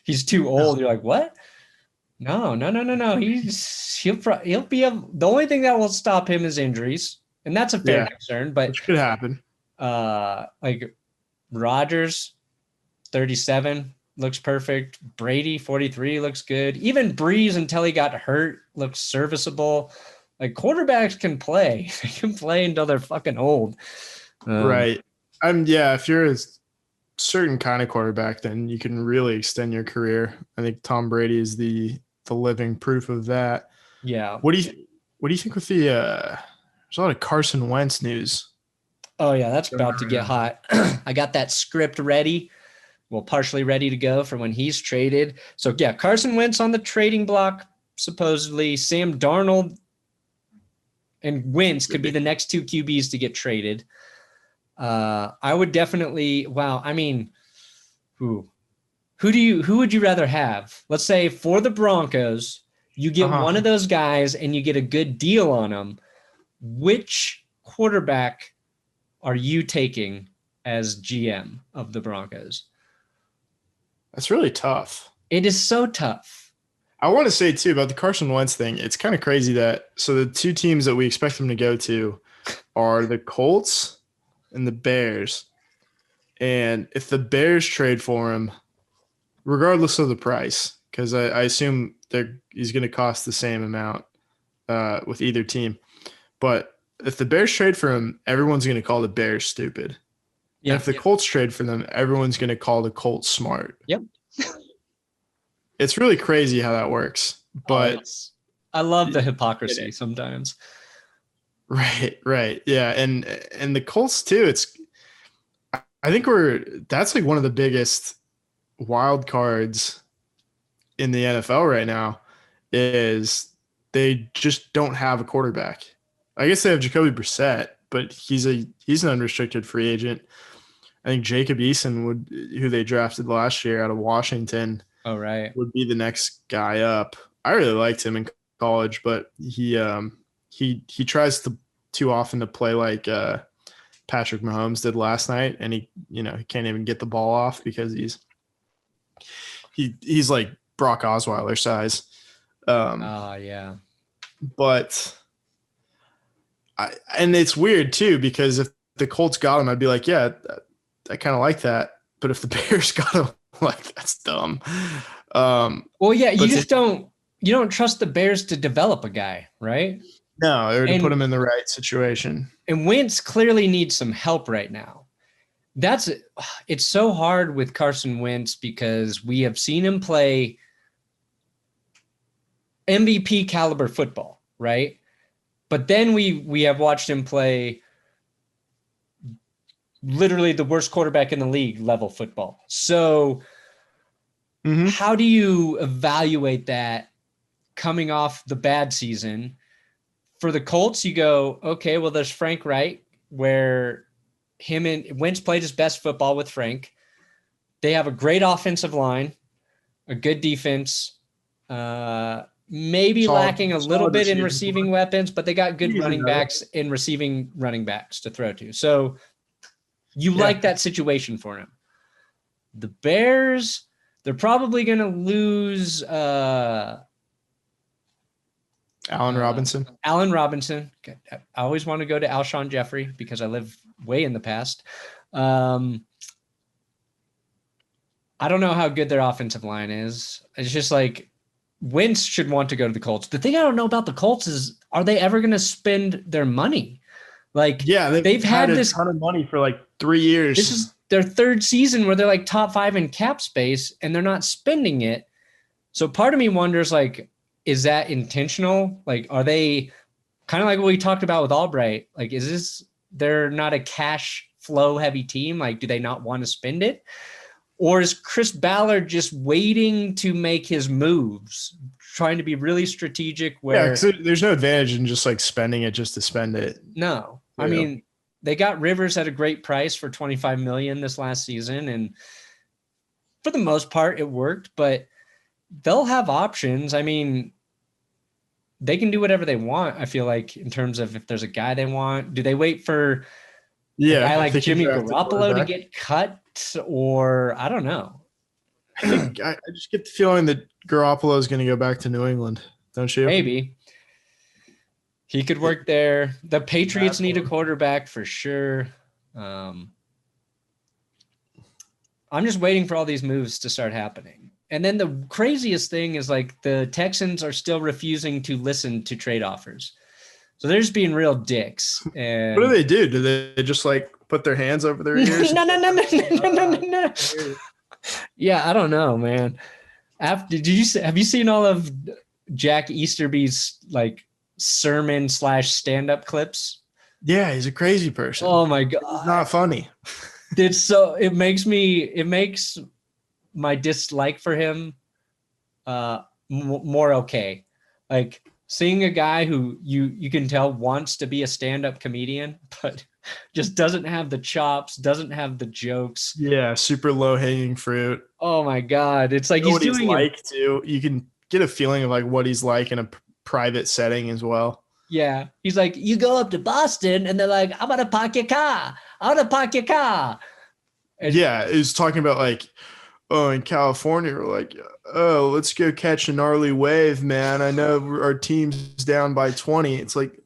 He's too old. You're like, what? No. He'll be the only thing that will stop him is injuries. And that's a fair concern, but which could happen. Like Rodgers, 37 looks perfect. Brady, 43 looks good. Even Breeze, until he got hurt, looks serviceable. Like quarterbacks can play. They can play until they're fucking old. Right. If you're a certain kind of quarterback, then you can really extend your career. I think Tom Brady is the living proof of that. Yeah. What do you think with the there's a lot of Carson Wentz news? Oh yeah, that's about to get hot. I got that script ready. Well, partially ready to go for when he's traded. So yeah, Carson Wentz on the trading block, supposedly. Sam Darnold and Wentz could be the next 2 QBs to get traded. I would definitely. Wow. I mean, who would you rather have? Let's say for the Broncos, you get one of those guys and you get a good deal on them. Which quarterback are you taking as GM of the Broncos? That's really tough. It is so tough. I want to say too about the Carson Wentz thing. It's kind of crazy that the two teams that we expect him to go to are the Colts and the Bears. And if the Bears trade for him, regardless of the price, because I assume he's going to cost the same amount with either team. But if the Bears trade for him, everyone's going to call the Bears stupid. Yeah. If the Colts trade for them, everyone's going to call the Colts smart. Yep. It's really crazy how that works. But I love the hypocrisy sometimes. Right. Yeah. And the Colts too, I think that's like one of the biggest wild cards in the NFL right now is they just don't have a quarterback. I guess they have Jacoby Brissett, but he's an unrestricted free agent. I think Jacob Eason who they drafted last year out of Washington. Oh, right. Would be the next guy up. I really liked him in college, but he tries too often to play like Patrick Mahomes did last night, and he can't even get the ball off because he's like Brock Osweiler size. Yeah. But and it's weird too, because if the Colts got him, I'd be like, yeah, I kind of like that. But if the Bears got him, like, that's dumb. Well, yeah, you don't trust the Bears to develop a guy, right? No, or to put him in the right situation. And Wentz clearly needs some help right now. It's so hard with Carson Wentz because we have seen him play MVP caliber football, right? But then we have watched him play literally the worst quarterback in the league level football. So how do you evaluate that coming off the bad season? For the Colts, you go, okay, well, there's Frank Wright, where him and Wentz played his best football with Frank. They have a great offensive line, a good defense, maybe lacking a little bit in receiving weapons, but they got good running backs and receiving running backs to throw to. So you like that situation for him. The Bears, they're probably going to lose Allen Robinson. I always want to go to Alshon Jeffrey because I live way in the past. I don't know how good their offensive line is. It's just like Wentz should want to go to the Colts. The thing I don't know about the Colts is, are they ever going to spend their money? Like, yeah, they've had this ton of money for like 3 years. This is their third season where they're like top 5 in cap space and they're not spending it. So part of me wonders, like, is that intentional? Like, are they kind of like what we talked about with Albright? Like, they're not a cash flow heavy team? Like, do they not want to spend it? Or is Chris Ballard just waiting to make his moves, trying to be really strategic? Yeah, because there's no advantage in just like spending it just to spend it. No, I mean, they got Rivers at a great price for $25 million this last season, and for the most part, it worked. But they'll have options. I mean, they can do whatever they want. I feel like in terms of if there's a guy they want, do they wait for a guy like Jimmy Garoppolo to get cut? Or I don't know. I just get the feeling that Garoppolo is going to go back to New England, don't you? Maybe. He could work there. The Patriots need a quarterback for sure. I'm just waiting for all these moves to start happening. And then the craziest thing is, like, the Texans are still refusing to listen to trade offers. So they're just being real dicks. And what do they do? Do they just like put their hands over their ears? No. Yeah, I don't know, man. Have you seen all of Jack Easterby's like sermon / stand-up clips? Yeah, he's a crazy person. Oh my God. He's not funny. It makes my dislike for him more okay. Like, seeing a guy who you can tell wants to be a stand-up comedian, but just doesn't have the chops, doesn't have the jokes. Yeah, super low-hanging fruit. Oh my God. It's like he's doing like too. You can get a feeling of like what he's like in a private setting as well. Yeah. He's like, you go up to Boston and they're like, I'm gonna park your car. And yeah, he's talking about like, oh, in California, we're like, oh, let's go catch a gnarly wave, man. I know our team's down by 20. It's like,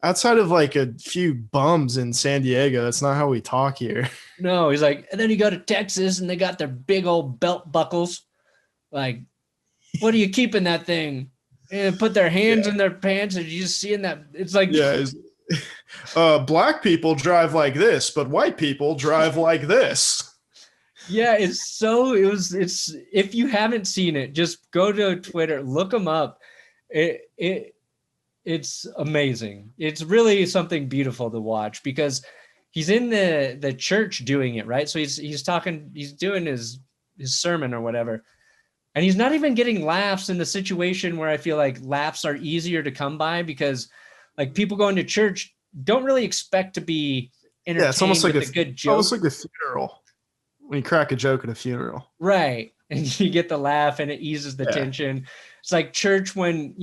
outside of like a few bums in San Diego, that's not how we talk here. No, he's like, and then you go to Texas and they got their big old belt buckles. Like, what are you keeping that thing? And put their hands in their pants and you just seeing that. It's like, black people drive like this, but white people drive like this. Yeah, it's if you haven't seen it, just go to Twitter, look them up. It's amazing. It's really something beautiful to watch because he's in the church doing it, right? So he's doing his sermon or whatever. And he's not even getting laughs in the situation where I feel like laughs are easier to come by because like people going to church don't really expect to be entertained it's almost like with a good joke. Almost like a funeral. When you crack a joke at a funeral. Right. And you get the laugh and it eases the tension. It's like church when,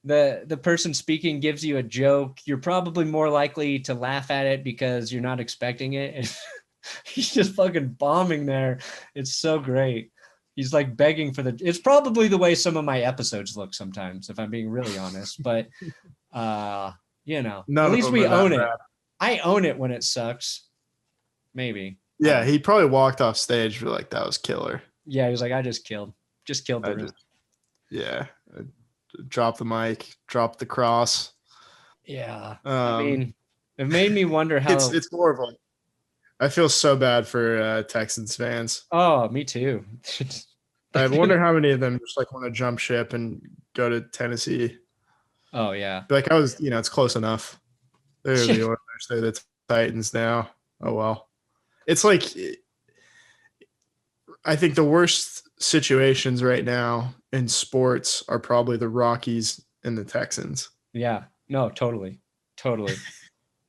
the person speaking gives you a joke, you're probably more likely to laugh at it because you're not expecting it. And he's just fucking bombing there. It's so great. He's like begging for it's probably the way some of my episodes look sometimes, if I'm being really honest, but at least we own it. I own it when it sucks. Maybe. Yeah, he probably walked off stage for like, that was killer. Yeah, he was like, I just killed the room. Drop the mic, drop the cross. Yeah. I mean, it made me wonder how it's horrible. I feel so bad for Texans fans. Oh, me too. I wonder how many of them just like want to jump ship and go to Tennessee. Oh yeah. Like it's close enough. They're the Oilers, they're the Titans now. Oh well. It's like, I think the worst situations right now in sports are probably the Rockies and the Texans. Yeah, no, totally.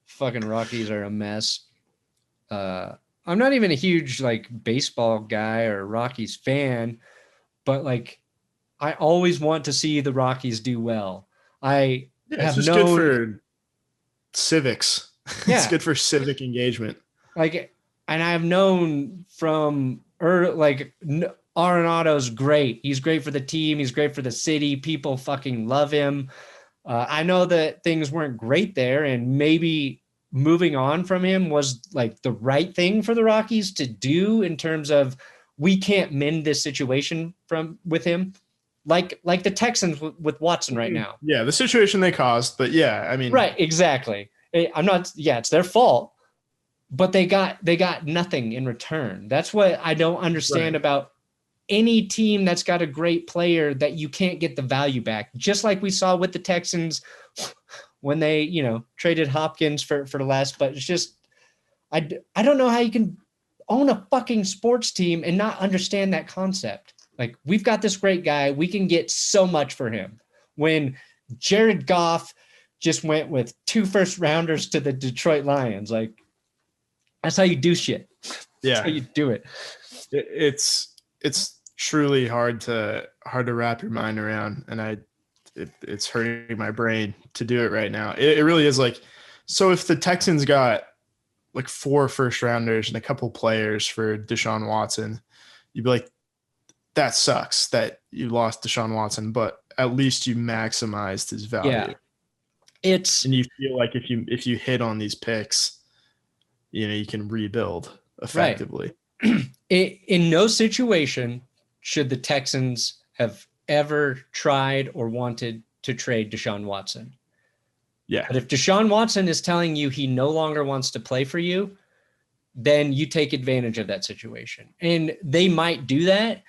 Fucking Rockies are a mess. I'm not even a huge like baseball guy or Rockies fan, but like I always want to see the Rockies do well. It's just good for civics. It's good for civic engagement. Like, and I've known from Arenado's great. He's great for the team. He's great for the city. People fucking love him. I know that things weren't great there, and maybe moving on from him was like the right thing for the Rockies to do in terms of we can't mend this situation with him, like the Texans with Watson right now. Yeah, the situation they caused, but yeah, I mean, right, exactly. It's their fault. But they got nothing in return. That's what I don't understand about any team that's got a great player that you can't get the value back. Just like we saw with the Texans when they, traded Hopkins for the last. But it's just, I don't know how you can own a fucking sports team and not understand that concept. Like, we've got this great guy. We can get so much for him. When Jared Goff just went with 2 first-rounders to the Detroit Lions, like, that's how you do shit. That's how you do it. It's truly hard to wrap your mind around, and it's hurting my brain to do it right now. It really is like, so if the Texans got like 4 first-rounders and a couple players for Deshaun Watson, you'd be like, that sucks that you lost Deshaun Watson, but at least you maximized his value. Yeah. And you feel like if you hit on these picks, you can rebuild effectively. Right. In no situation should the Texans have ever tried or wanted to trade Deshaun Watson. Yeah. But if Deshaun Watson is telling you he no longer wants to play for you, then you take advantage of that situation. And they might do that.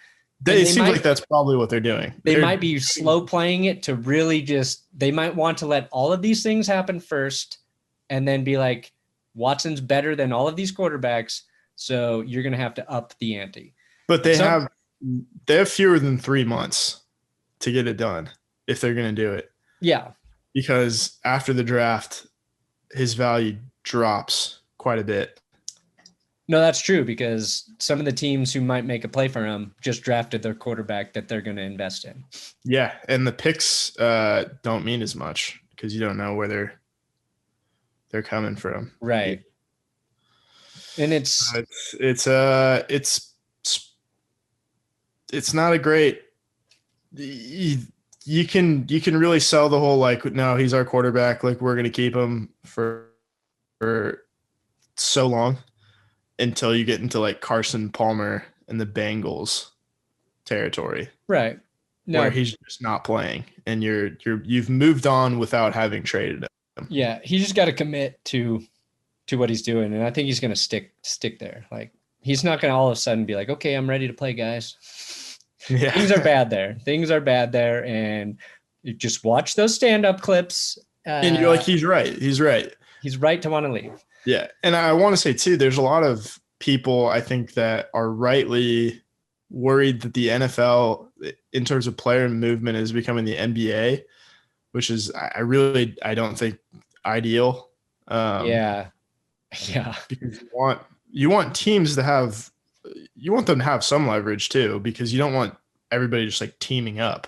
It seems like that's probably what they're doing. They might be slow playing it to really they might want to let all of these things happen first and then be like, Watson's better than all of these quarterbacks, so you're going to have to up the ante. But they have fewer than 3 months to get it done if they're going to do it. Yeah. Because after the draft, his value drops quite a bit. No, that's true, because some of the teams who might make a play for him just drafted their quarterback that they're going to invest in. Yeah, and the picks don't mean as much because you don't know where they're coming from. Right. And it's it's not a great. You can really sell the whole like, no, he's our quarterback, like we're gonna keep him for so long until you get into like Carson Palmer and the Bengals territory, Right. No. where he's just not playing, and you've moved on without having traded him. Yeah, he just got to commit to what he's doing, and I think he's going to stick there. Like he's not going to all of a sudden be like, okay, I'm ready to play, guys. Yeah. Things are bad there, and you just watch those stand-up clips. And you're like, he's right. He's right to want to leave. Yeah, and I want to say too, there's a lot of people I think that are rightly worried that the NFL, in terms of player movement, is becoming the NBA, which is I don't think ideal. Yeah. Because you want teams to have, you want them to have some leverage too, because you don't want everybody just like teaming up,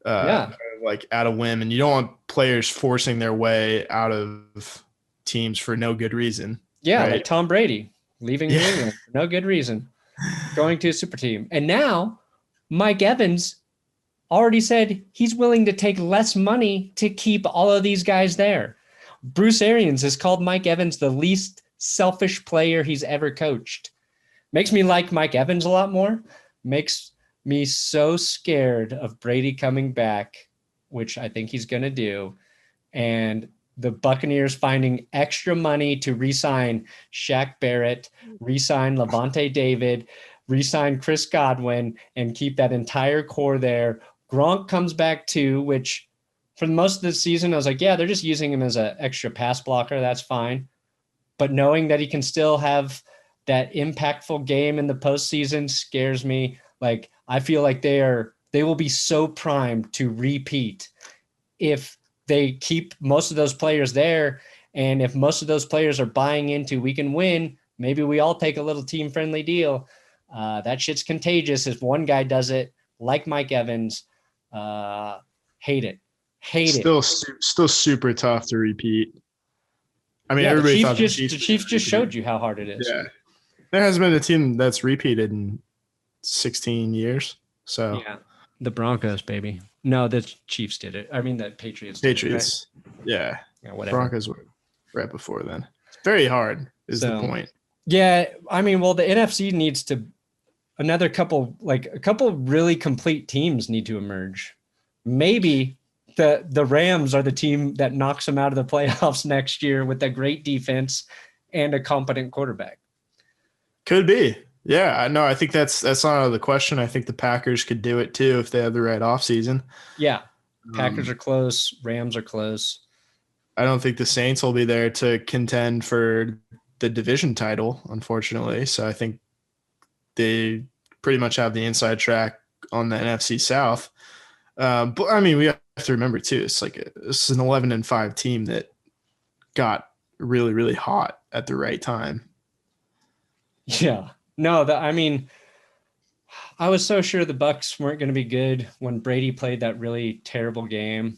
like at a whim, and you don't want players forcing their way out of teams for no good reason. Yeah, right? like Tom Brady leaving New England for no good reason, going to a super team, and now Mike Evans already said he's willing to take less money to keep all of these guys there. Bruce Arians has called Mike Evans the least selfish player he's ever coached. Makes me like Mike Evans a lot more. Makes me so scared of Brady coming back, which I think he's going to do. And the Buccaneers finding extra money to re-sign Shaq Barrett, re-sign Levante David, re-sign Chris Godwin, and keep that entire core there. Gronk comes back too, which for most of the season, I was like, yeah, they're just using him as an extra pass blocker. That's fine. But knowing that he can still have that impactful game in the postseason scares me. Like, I feel like they will be so primed to repeat if they keep most of those players there. And if most of those players are buying into, we can win, maybe we all take a little team-friendly deal. That shit's contagious. If one guy does it, like Mike Evans, hate it. Still super tough to repeat. I mean, everybody thought the Chiefs just showed you how hard it is. Yeah, there hasn't been a team that's repeated in 16 years. So yeah, the Broncos, baby. No, the Chiefs did it. I mean, the Patriots. Patriots. Did it, right? Yeah, whatever. Broncos were right before then. It's very hard. Is the point? Yeah, I mean, well, the NFC needs to a couple really complete teams need to emerge. Maybe the Rams are the team that knocks them out of the playoffs next year with a great defense and a competent quarterback. Could be. Yeah, no, I think that's not out of the question. I think the Packers could do it too if they have the right offseason. Yeah, Packers are close. Rams are close. I don't think the Saints will be there to contend for the division title, unfortunately. So I think they pretty much have the inside track on the NFC South. But I mean, we have to remember too, it's like this is an 11-5 team that got really, really hot at the right time. Yeah, no, I mean, I was so sure the Bucs weren't going to be good when Brady played that really terrible game.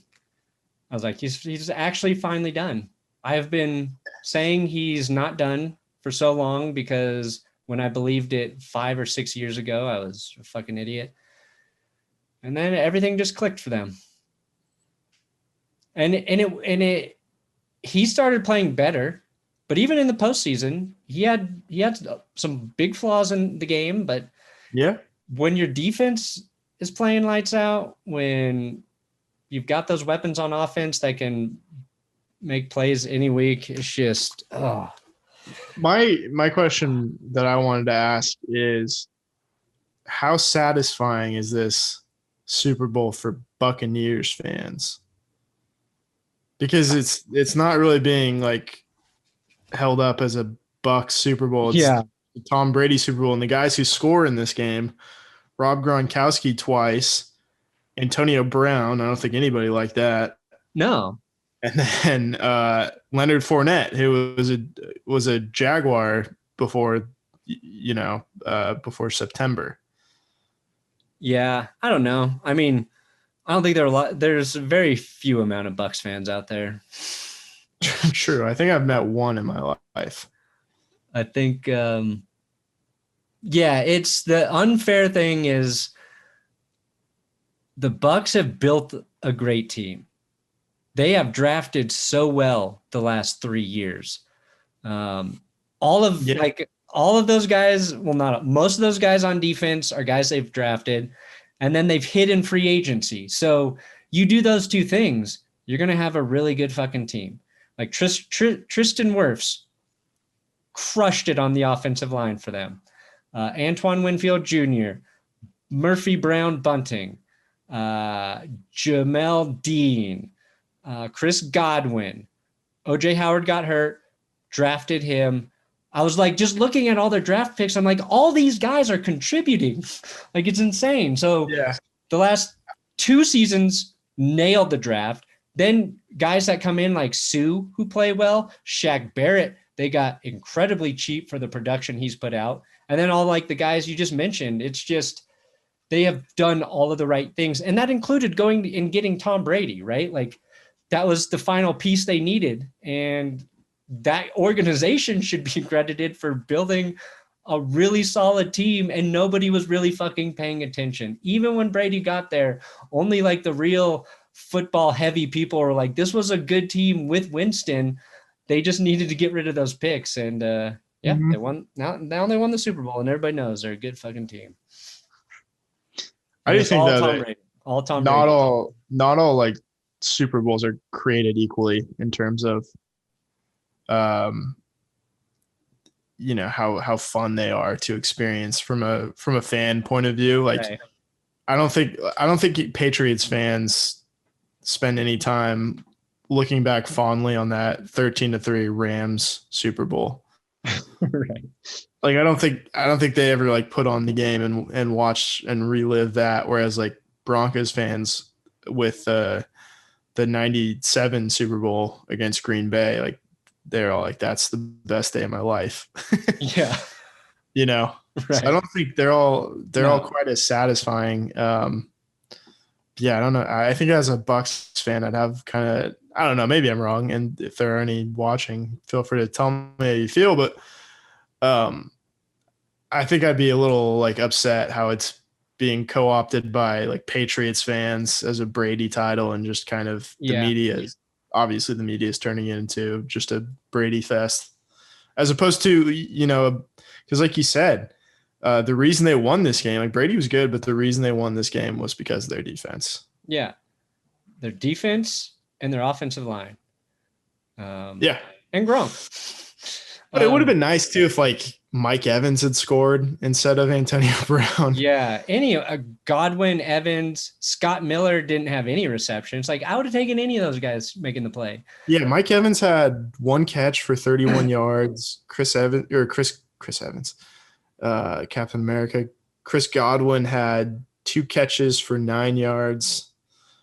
I was like, he's actually finally done. I have been saying he's not done for so long because when I believed it 5 or 6 years ago, I was a fucking idiot. And then everything just clicked for them. And he started playing better, but even in the postseason, he had some big flaws in the game. But yeah, when your defense is playing lights out, when you've got those weapons on offense that can make plays any week, it's just My question that I wanted to ask is, how satisfying is this Super Bowl for Buccaneers fans? Because it's not really being like held up as a Bucs Super Bowl. It's the Tom Brady Super Bowl, and the guys who score in this game, Rob Gronkowski twice, Antonio Brown. I don't think anybody liked that. No. And then Leonard Fournette, who was a Jaguar before September. Yeah, I don't know. I mean, I don't think there's a very few amount of Bucs fans out there. True. I think I've met one in my life. I think Yeah, it's the unfair thing is the Bucs have built a great team. They have drafted so well the last 3 years. All of those guys, well, not most of those guys on defense are guys they've drafted, and then they've hit in free agency. So you do those two things, you're gonna have a really good fucking team. Like Tristan Wirfs crushed it on the offensive line for them. Antoine Winfield Jr., Murphy Brown Bunting, Jamel Dean, Chris Godwin. OJ Howard got hurt, drafted him. I was like, just looking at all their draft picks, I'm like, all these guys are contributing. Like, it's insane. So the last 2 seasons nailed the draft. Then guys that come in like Sue, who play well, Shaq Barrett, they got incredibly cheap for the production he's put out. And then all like the guys you just mentioned, it's just they have done all of the right things. And that included going and getting Tom Brady, right? Like that was the final piece they needed. And that organization should be credited for building a really solid team, and nobody was really fucking paying attention. Even when Brady got there, only like the real football heavy people were like, this was a good team with Winston. They just needed to get rid of those picks. And they won. Now they won the Super Bowl, and everybody knows they're a good fucking team. I just think that not all like Super Bowls are created equally in terms of how fun they are to experience from a fan point of view. Like right. I don't think Patriots fans spend any time looking back fondly on that 13-3 Rams Super Bowl. Right. Like I don't think they ever like put on the game and watch and relive that. Whereas like Broncos fans with the 97 Super Bowl against Green Bay, like they're all like, that's the best day of my life. Yeah. Right. So I don't think they're all quite as satisfying. Yeah, I don't know. I think as a Bucs fan, I'd have kind of, I don't know, maybe I'm wrong. And if there are any watching, feel free to tell me how you feel. But I think I'd be a little like upset how it's being co-opted by like Patriots fans as a Brady title, and just kind of the media is turning it into just a Brady fest, as opposed to, because like you said, the reason they won this game, like Brady was good, but the reason they won this game was because of their defense. Yeah. Their defense and their offensive line. And Gronk. But it would have been nice too if like Mike Evans had scored instead of Antonio Brown. Yeah. Godwin, Evans, Scott Miller didn't have any receptions. Like I would have taken any of those guys making the play. Yeah. Mike Evans had 1 catch for 31 yards. Chris Evans, Captain America. Chris Godwin had 2 catches for 9 yards.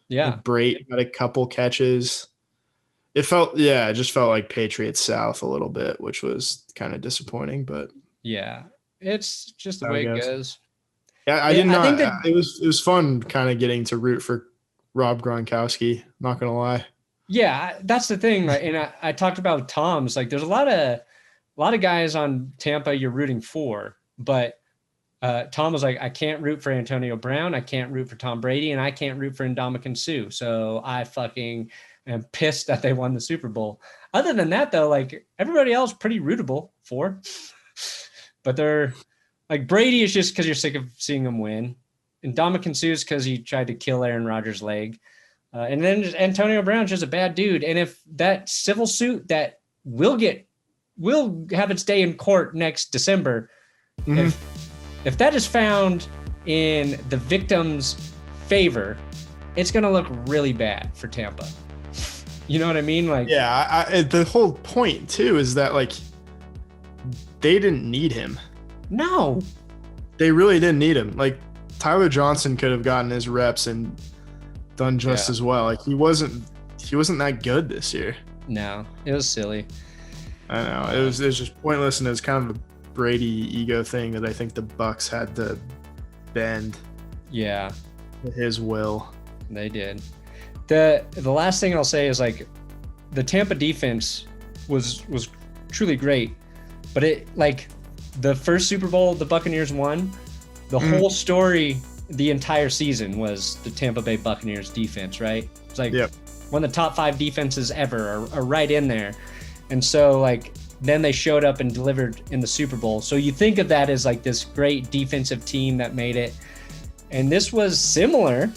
Yeah. Brady had a couple catches. It just felt like Patriots South a little bit, which was kind of disappointing, but yeah, it's just the way it goes. Yeah, it was fun kind of getting to root for Rob Gronkowski, not going to lie. Yeah, that's the thing. Right? And I talked about Tom's, like there's a lot of guys on Tampa you're rooting for, but Tom was like, I can't root for Antonio Brown, I can't root for Tom Brady, and I can't root for Ndamukong Suh. So I fucking am pissed that they won the Super Bowl. Other than that, though, like everybody else pretty rootable for. But they're like Brady is just because you're sick of seeing him win. And Ndamukong Suh is because he tried to kill Aaron Rodgers' leg. And then Antonio Brown's just a bad dude. And if that civil suit that will have its day in court next December, if that is found in the victim's favor, it's going to look really bad for Tampa. You know what I mean? Like, yeah, the whole point too is that like they didn't need him. No, they really didn't need him. Like Tyler Johnson could have gotten his reps and done just as well. Like he wasn't that good this year. No, it was silly. I know it was just pointless, and it was kind of a Brady ego thing that I think the Bucs had to bend. Yeah, to his will. They did. The last thing I'll say is like the Tampa defense was truly great, but it like the first Super Bowl the Buccaneers won, the whole story the entire season was the Tampa Bay Buccaneers defense, right? It's like one of the top 5 defenses ever are right in there. And so like then they showed up and delivered in the Super Bowl. So you think of that as like this great defensive team that made it. And this was similar,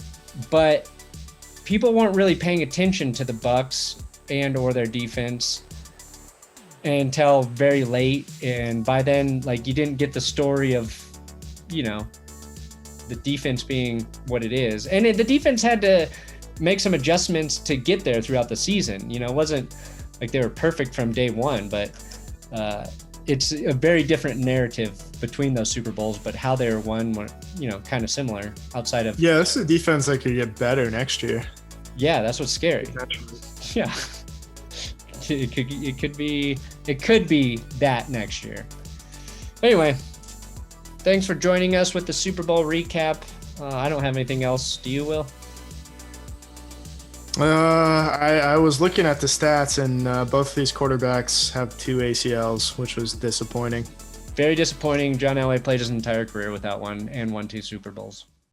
but people weren't really paying attention to the Bucs and or their defense until very late. And by then, like, you didn't get the story of, you know, the defense being what it is. And the defense had to make some adjustments to get there throughout the season. You know, it wasn't like they were perfect from day one, but it's a very different narrative between those Super Bowls, but how they were won were, you know, kind of similar outside of. Yeah, this is a defense that could get better next year. Yeah, that's what's scary. Yeah. It could be that next year. Anyway, thanks for joining us with the Super Bowl recap. I don't have anything else. Do you, Will? I was looking at the stats, and both of these quarterbacks have 2 ACLs, which was disappointing. Very disappointing. John Elway played his entire career without one and won 2 Super Bowls.